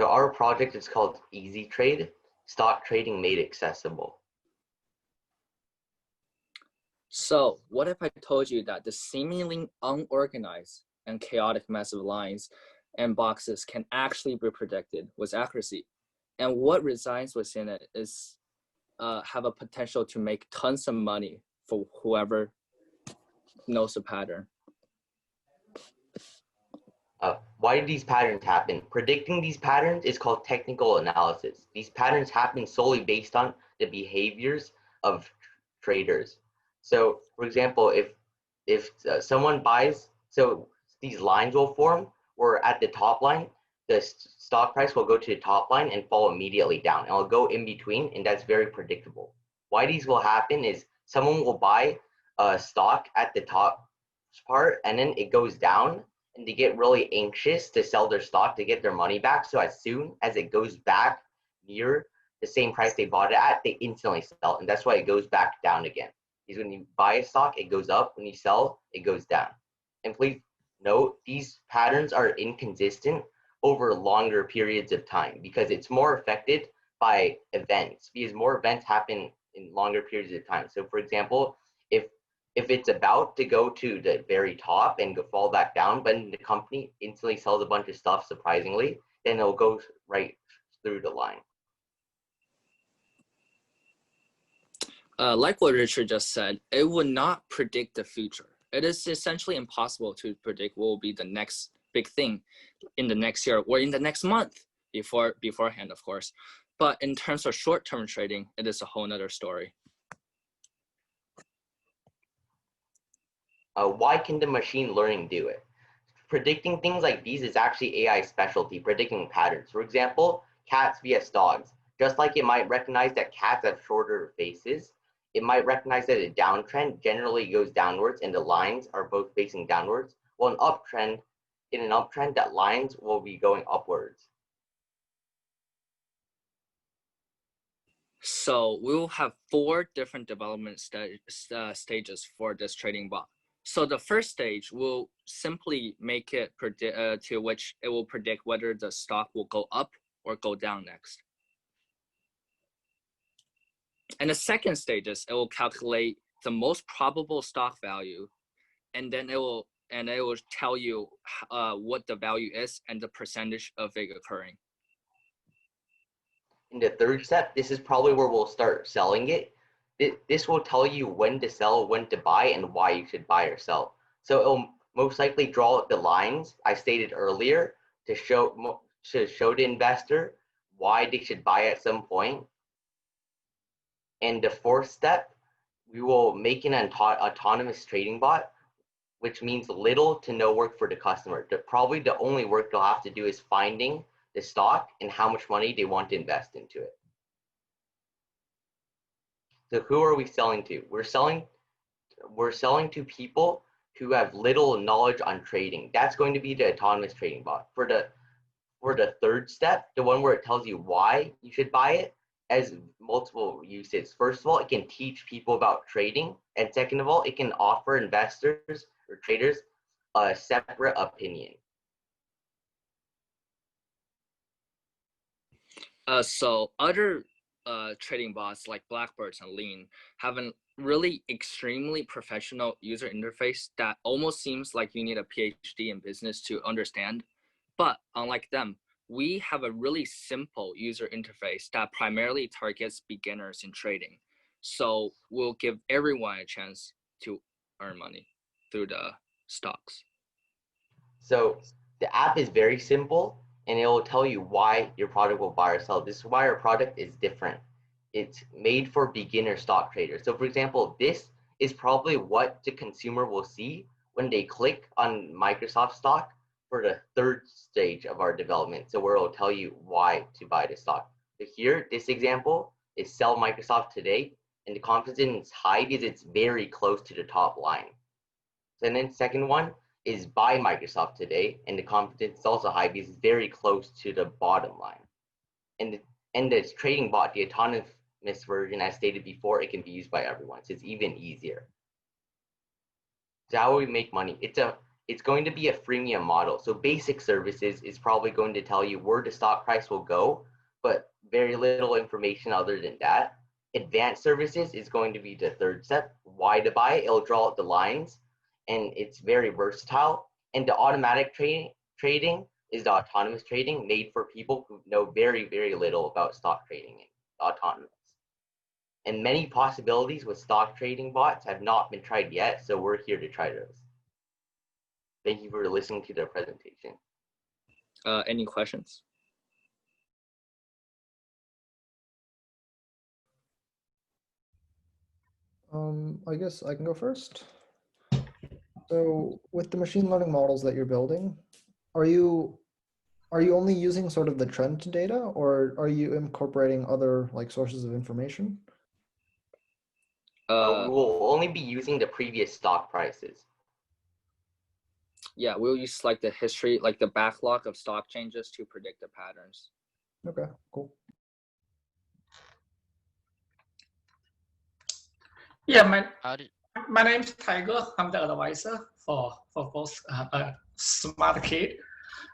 So our project is called Easy Trade, stock trading made accessible. So what if I told you that the seemingly unorganized and chaotic mess of lines and boxes can actually be predicted with accuracy? And what resides within it is have a potential to make tons of money for whoever knows the pattern. Why do these patterns happen? Predicting these patterns is called technical analysis. These patterns happen solely based on the behaviors of traders. So, for example, if someone buys, so these lines will form, where at the top line, the stock price will go to the top line and fall immediately down. And it'll go in between, and that's very predictable. Why these will happen is someone will buy a stock at the top part, and then it goes down, and they get really anxious to sell their stock to get their money back. So as soon as it goes back near the same price they bought it at, they instantly sell. And that's why it goes back down again. Because when you buy a stock, it goes up. When you sell, it goes down. And please note, these patterns are inconsistent over longer periods of time because it's more affected by events, because more events happen in longer periods of time. So for example, if it's about to go to the very top and fall back down, but the company instantly sells a bunch of stuff, surprisingly, then it'll go right through the line. Like what Richard just said, it would not predict the future. It is essentially impossible to predict what will be the next big thing in the next year or in the next month beforehand, of course. But in terms of short-term trading, it is a whole nother story. Why can the machine learning do it? Predicting things like these is actually AI specialty, predicting patterns. For example, cats vs dogs. Just like it might recognize that cats have shorter faces, it might recognize that a downtrend generally goes downwards and the lines are both facing downwards, while in an uptrend that lines will be going upwards. So we will have 4 different development stages for this trading bot. So the first stage will simply make it to which it will predict whether the stock will go up or go down next. And the second stage is it will calculate the most probable stock value, and then it will tell you what the value is and the percentage of it occurring. In the third step, this is probably where we'll start selling it. This will tell you when to sell, when to buy, and why you should buy or sell. So it'll most likely draw the lines I stated earlier to show the investor why they should buy at some point. And the fourth step, we will make an autonomous trading bot, which means little to no work for the customer. Probably the only work they'll have to do is finding the stock and how much money they want to invest into it. So who are we selling to? We're selling to people who have little knowledge on trading. That's going to be the autonomous trading bot. For the third step, the one where it tells you why you should buy it, has multiple uses. First of all, it can teach people about trading, and second of all, it can offer investors or traders a separate opinion. So other trading bots like Blackbirds and Lean have a really extremely professional user interface that almost seems like you need a PhD in business to understand. But unlike them, we have a really simple user interface that primarily targets beginners in trading. So we'll give everyone a chance to earn money through the stocks. So the app is very simple, and it will tell you why your product will buy or sell. This is why our product is different. It's made for beginner stock traders. So for example, this is probably what the consumer will see when they click on Microsoft stock for the third stage of our development. So where it'll tell you why to buy the stock. So here, this example is sell Microsoft today, and the confidence is high because it's very close to the top line. And then second one is buy Microsoft today, and the confidence is also high because it's very close to the bottom line. And the trading bot, the autonomous version, as stated before, it can be used by everyone, so it's even easier. So how will we make money? it's going to be a freemium model. So basic services is probably going to tell you where the stock price will go, but very little information other than that. Advanced services is going to be the third step. Why to buy? It'll draw out the lines, and it's very versatile. And the automatic trading is the autonomous trading made for people who know very, very little about stock trading and autonomous. And many possibilities with stock trading bots have not been tried yet, so we're here to try those. Thank you for listening to the presentation. Any questions? I guess I can go first. So with the machine learning models that you're building, are you only using sort of the trend data, or are you incorporating other like sources of information? We'll only be using the previous stock prices. Yeah, we'll use like the history, like the backlog of stock changes to predict the patterns. Okay, cool. Yeah, my name is Tiger. I'm the advisor for both Smart Kid.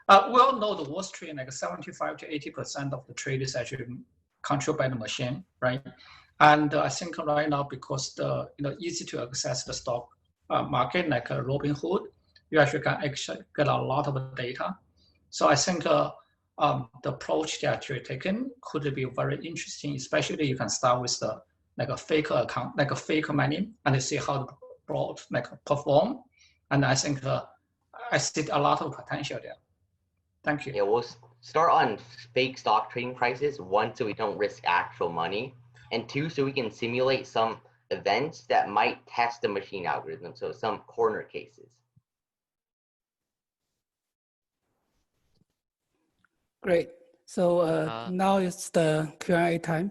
We all know the Wall Street, like 75 to 80% of the trade is actually controlled by the machine, right? And I think right now, because the easy to access the stock market, like Robinhood, you actually can get a lot of data. So I think the approach that you're taking could be very interesting, especially you can start with the like a fake account, like a fake money, and see how the broad like perform. And I think I see a lot of potential there. Thank you. Yeah, we'll start on fake stock trading prices, one, so we don't risk actual money, and two, so we can simulate some events that might test the machine algorithm, so some corner cases. Great. So now it's the Q&A time.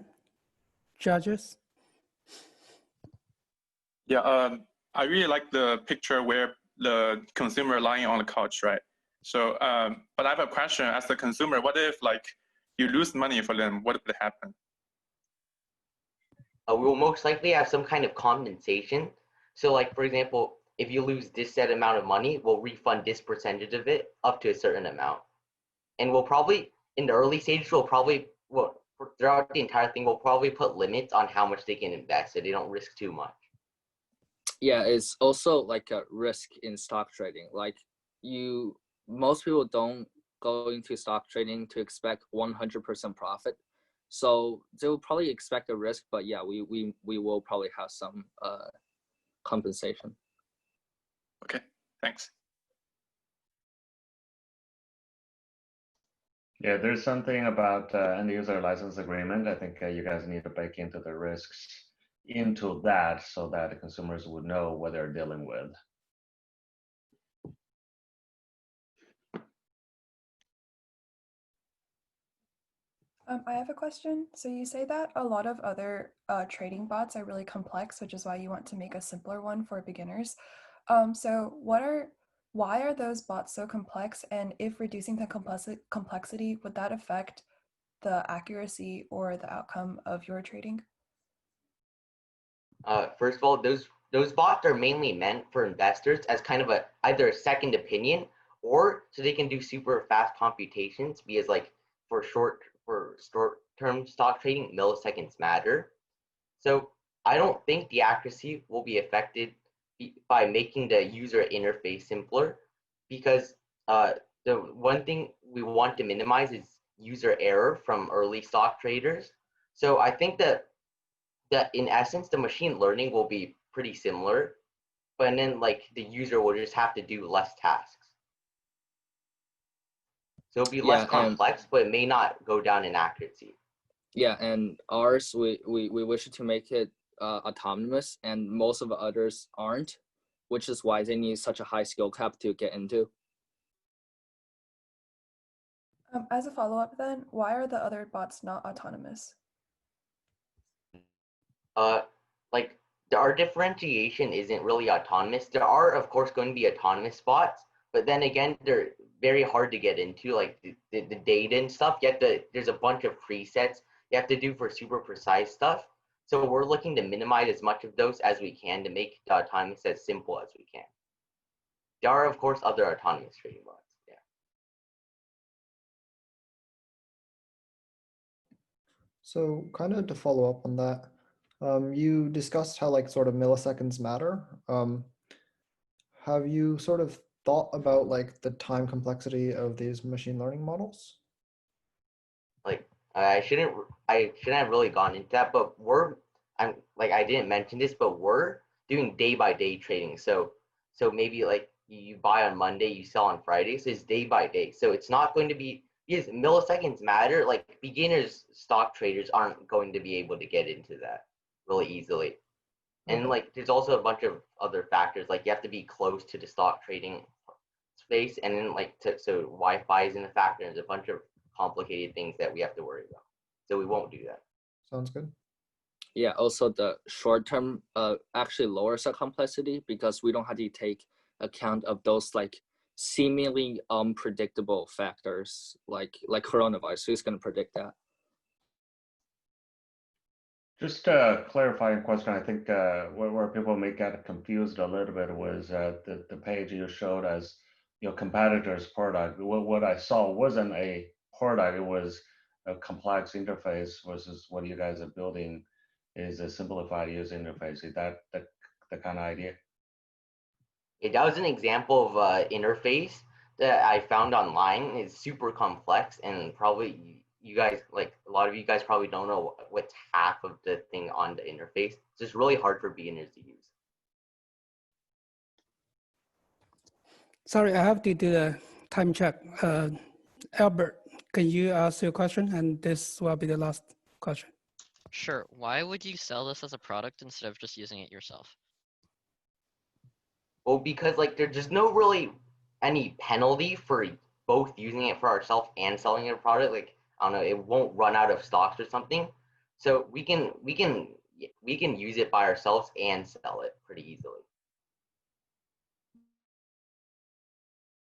Judges? Yeah, I really like the picture where the consumer lying on the couch, right? So, but I have a question as the consumer, what if like you lose money for them, what would happen? We will most likely have some kind of compensation. So like, for example, if you lose this set amount of money, we'll refund this percentage of it up to a certain amount. And we'll probably, in the early stages, throughout the entire thing, we'll probably put limits on how much they can invest so they don't risk too much. Yeah, it's also like a risk in stock trading. Like most people don't go into stock trading to expect 100% profit. So they'll probably expect a risk, but yeah, we will probably have some compensation. Okay, thanks. Yeah, there's something about end user license agreement. I think you guys need to bake into the risks into that so that the consumers would know what they're dealing with. I have a question. So you say that a lot of other trading bots are really complex, which is why you want to make a simpler one for beginners. So why are those bots so complex? And if reducing the complexity, would that affect the accuracy or the outcome of your trading? First of all, those bots are mainly meant for investors as kind of either a second opinion, or so they can do super fast computations, because like for short-term stock trading, milliseconds matter. So I don't think the accuracy will be affected by making the user interface simpler, because the one thing we want to minimize is user error from early stock traders. So I think that in essence, the machine learning will be pretty similar, but then like the user will just have to do less tasks. So it'll be less complex, but it may not go down in accuracy. Yeah, and ours, we wish to make it autonomous, and most of the others aren't, which is why they need such a high skill cap to get into. As a follow-up then, why are the other bots not autonomous? Like our differentiation isn't really autonomous. There are, of course, going to be autonomous bots, but then again, they're very hard to get into, like the data and stuff. There's a bunch of presets you have to do for super precise stuff. So we're looking to minimize as much of those as we can to make the autonomous as simple as we can. There are, of course, other autonomous trading bots. Yeah. So kind of to follow up on that, you discussed how like sort of milliseconds matter. Have you sort of thought about like the time complexity of these machine learning models? Like I shouldn't have really gone into that, but I didn't mention this, but we're doing day by day trading. So maybe like you buy on Monday, you sell on Friday. So it's day by day. So it's not going to be, because milliseconds matter. Like beginners stock traders aren't going to be able to get into that really easily. And like there's also a bunch of other factors, like you have to be close to the stock trading space, and then like so Wi-Fi is in a factor. There's a bunch of complicated things that we have to worry about. So we won't do that. Sounds good. Yeah, also the short term actually lowers the complexity because we don't have to take account of those like seemingly unpredictable factors like coronavirus. Who's going to predict that? Just a clarifying question, I think where people may get confused a little bit was the page you showed as your competitor's product. What I saw wasn't a product, it was a complex interface versus what you guys are building is a simplified user interface. Is that the kind of idea? That was an example of interface that I found online. It's super complex, and probably you guys, like a lot of you guys probably don't know what's half of the thing on the interface. It's just really hard for beginners to use. Sorry, I have to do the time check. Albert, can you ask your question? And this will be the last question. Sure. Why would you sell this as a product instead of just using it yourself? Well, because like there's just no really any penalty for both using it for ourselves and selling a product. Like I don't know, it won't run out of stocks or something. So we can use it by ourselves and sell it.